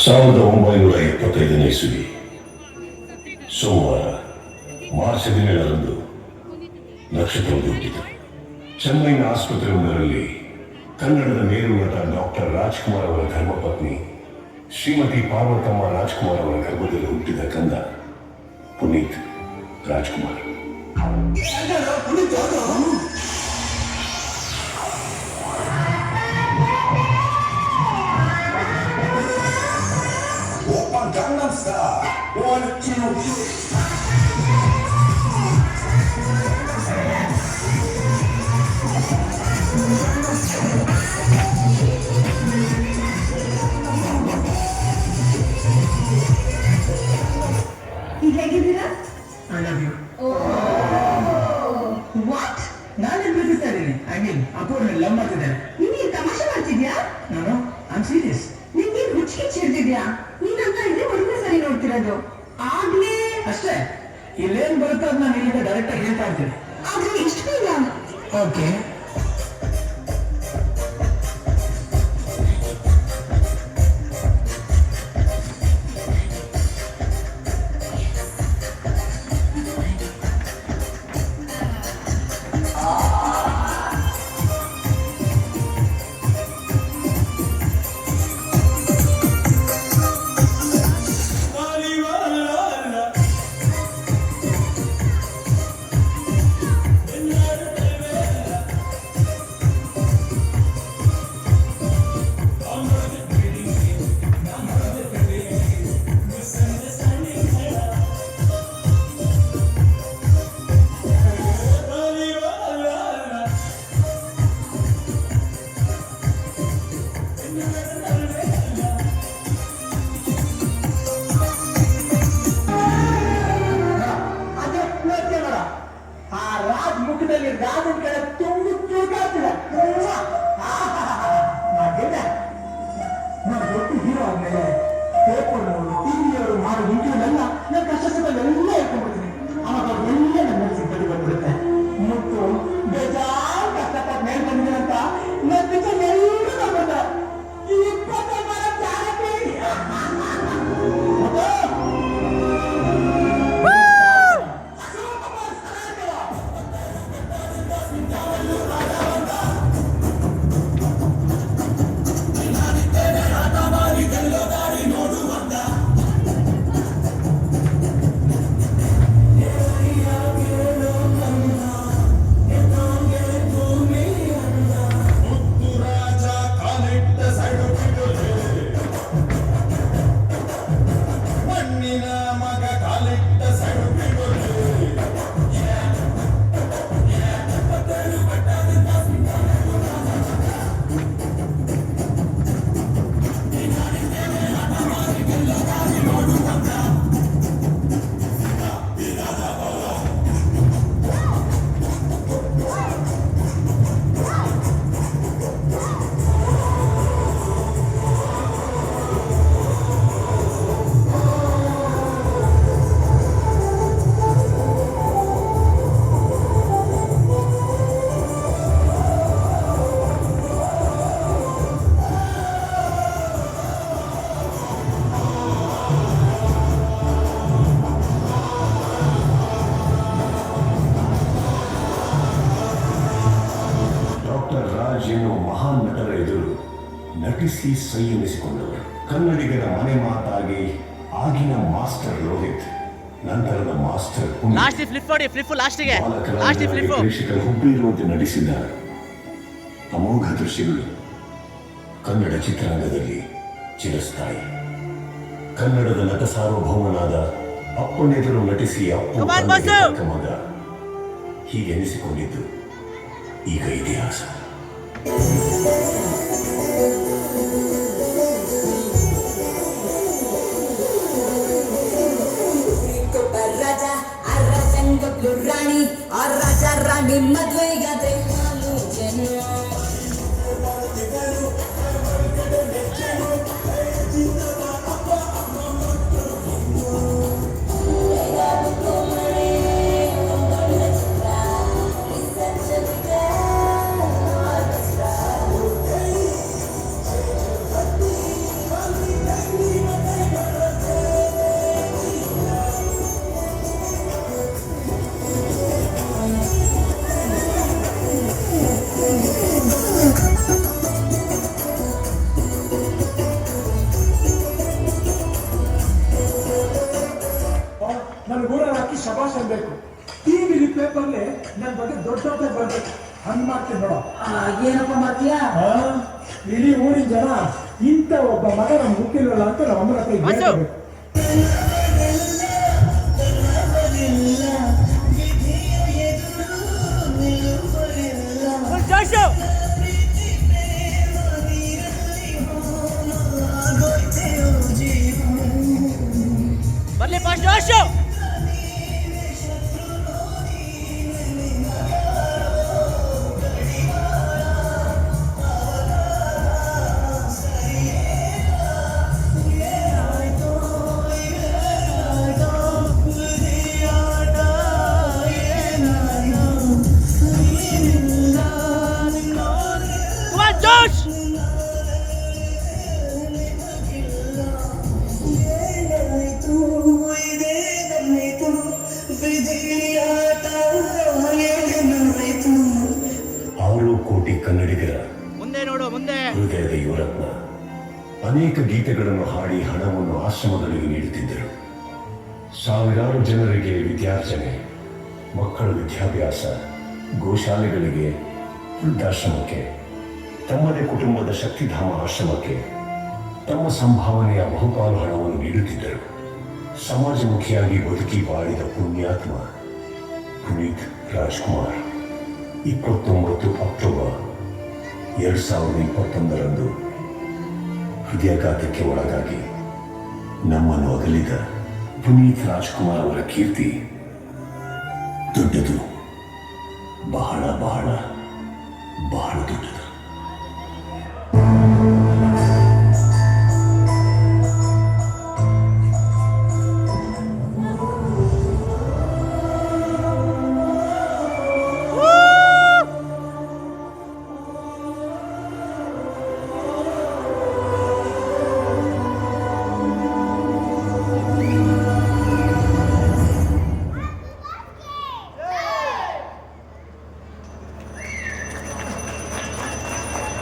1925 ಇಸವಿ ಸೋಮವಾರ ಮಾರ್ಚ್ 17ರಂದು ನಕ್ಷತ್ರವು ಹುಟ್ಟಿತು. ಚೆನ್ನೈನ ಆಸ್ಪತ್ರೆಯೊಂದರಲ್ಲಿ ಕನ್ನಡದ ಮೇರು ನಟ ಡಾಕ್ಟರ್ ರಾಜ್ಕುಮಾರ್ ಅವರ ಧರ್ಮಪತ್ನಿ ಶ್ರೀಮತಿ ಪಾರ್ವತಮ್ಮ ರಾಜ್ಕುಮಾರ್ ಅವರ ಗರ್ಭದಲ್ಲಿ ಹುಟ್ಟಿದ ಕಂದ ಪುನೀತ್ ರಾಜ್ಕುಮಾರ್. Gangnam Style. 1, 2, 3. ಹೇಗಿದ್ದೀರಾ? I love you. ವಾಟ್? ನಾನು ಪ್ರೀತಿಸ್ತಾ ಇದ್ದೀನಿ. I mean, ಅಪೂರ್ಣ ಲವ್ ಮಾಡ್ತಿದ್ದಾರೆ. ನೀನು ತಮಾಷೆ ಮಾಡ್ತಿದ್ಯಾ? ನಾನು I'm serious. ನಿಂಗೆ ಹುಚ್ಚಿಗೆ ಚಿಡ್ದಿದ್ಯಾ? ನೀನಂತ ಇದ್ರೆ ಹುಡುಗ ಸರಿ ನೋಡ್ತಿರೋದು. ಆಗ್ಲೇ ಅಷ್ಟೇ. ಇಲ್ಲೇನ್ ಬರುತ್ತೋ ಅದು ನಾನು ಇಲ್ಲಿಂದ ಡೈರೆಕ್ಟ್ ಆಗಿ ಹೇಳ್ತಾ ಇರ್ತೀನಿ. ಆದ್ರೆ ಇಷ್ಟು ಬೇಗ? ಓಕೆ. ಮುಖದಲ್ಲಿ ರಾಜನ ಕಡೆ ತುಂಬಿ ತೂಕಾಗ್ತಿದೆ. ನಾನು ದೊಡ್ಡ ಹೀರೋ ಆದ್ಮೇಲೆ ಪೇಪರ್ನವರು ಟಿವಿಯವರು ಮಾಡೋ ಇಂಟರ್ವ್ಯೂಲೆಲ್ಲ ನನ್ನ ಕಷ್ಟ ಸುಖವೆಲ್ಲ ಹೇಳ್ಕೊಂಡ್ಬಿಡ್ತೀನಿ. ಅವಾಗ ಅವ್ರೆಲ್ಲ ನನ್ನ ಮನಸ್ಸಿಗೆ ಬಡಿ ಬಂದ್ಬಿಡುತ್ತೆ. ಮತ್ತು ಬೇಜಾರು ಕಷ್ಟಪಟ್ಟು ಮೇಲೆ ಬಂದಿದೆ ಅಂತ ನನ್ನ ಪಿಕ್ಚರ್ ಎಲ್ಲರೂ ತಗೊಂಡ 20 ಮರ ಚಾರಕ್ಕೆ ಮಹಾನ್ ನಟರ ಎದುರು ನಟಿಸಿ ಸಂಯಮಿಸಿಕೊಂಡವರು. ಕನ್ನಡಿಗರ ಮನೆ ಮಾತಾಗಿ ಆಗಿನ ಮಾಸ್ಟರ್ ರೋಹಿತ್, ನಂತರದ ಮಾಸ್ಟರ್ ಪ್ರೇಕ್ಷಕರು ಹುಬ್ಬಿರುವಂತೆ ನಟಿಸಿದ ಅಮೋಘ ದೃಶ್ಯಗಳು ಕನ್ನಡ ಚಿತ್ರರಂಗದಲ್ಲಿ ಚಿರಸ್ಥಾಯಿ. ಕನ್ನಡದ ನಟ ಸಾರ್ವಭೌಮನಾದ ಅಪ್ಪನೆದುರು ನಟಿಸಿ ಅಪ್ಪು ಮಗ ಹೀಗೆನಿಸಿಕೊಂಡಿದ್ದು ಈಗ ಇತಿಹಾಸ. ರಾಣಿ ಆ ರಾಜ ರಾಣಿ ಮದುವೆಗಾದ್ರೆ ಹಾಲು ಜನ ಶಬಾಷ್ ಅನ್ಬೇಕು. ಟಿವಿಲಿ ಪೇಪರ್ಲಿ ನನ್ನ ಬಗ್ಗೆ ದೊಡ್ಡ ದೊಡ್ಡ ಬರ್ಬೇಕು. ಹಂಗ್ ಮಾಡ್ತೀನಿ ನೋಡ. ಏನಪ್ಪ ಮಾಡ್ತೀಯಾ? ಇಡೀ ಊರಿನ ಜನ ಇಂಥ ಒಬ್ಬ ಮಗ ನಮ್ಗೆ ಹುಟ್ಟಿಲ್ವಲ್ಲ ಅಂತ ನಮ್ಮ ಅಮ್ಮನ ಹತ್ರ ಹೇಳ್ಬೇಕು. ಬರ್ಲಿ ಫಾಸ್ಟ್ ಜೋಶು. ಜೋಶ್ ಆರು ಕೋಟಿ ಕನ್ನಡಿಗರ ಮುಂದೆ ನೋಡು ಮುಂದೆ. ಹೃದಯದ ಯುವರತ್ನ ಅನೇಕ ಗೀತೆಗಳನ್ನು ಹಾಡಿ ಹಣವನ್ನು ಆಶ್ರಮಗಳಿಗೆ ನೀಡುತ್ತಿದ್ದರು. ಸಾವಿರಾರು ಜನರಿಗೆ ವಿದ್ಯಾರ್ಜನೆ, ಮಕ್ಕಳ ವಿದ್ಯಾಭ್ಯಾಸ, ಗೋಶಾಲೆಗಳಿಗೆ, ವೃದ್ಧಾಶ್ರಮಕ್ಕೆ, ತಮ್ಮದೇ ಕುಟುಂಬದ ಶಕ್ತಿಧಾಮ ಆಶ್ರಮಕ್ಕೆ ತಮ್ಮ ಸಂಭಾವನೆಯ ಬಹುಪಾಲು ಹಣವನ್ನು ನೀಡುತ್ತಿದ್ದರು. ಸಮಾಜಮುಖಿಯಾಗಿ ಬದುಕಿ ಬಾಳಿದ ಪುಣ್ಯಾತ್ಮ ಪುನೀತ್ ರಾಜ್ಕುಮಾರ್ 29 ಅಕ್ಟೋಬರ್ 2021 ಹೃದಯಾಘಾತಕ್ಕೆ ಒಳಗಾಗಿ ನಮ್ಮನ್ನು ಅಗಲಿದ ಪುನೀತ್ ರಾಜ್ಕುಮಾರ್ ಅವರ ಕೀರ್ತಿ ದೊಡ್ಡದು, ಬಹಳ ಬಹಳ ಬಹಳ ದೊಡ್ಡದು.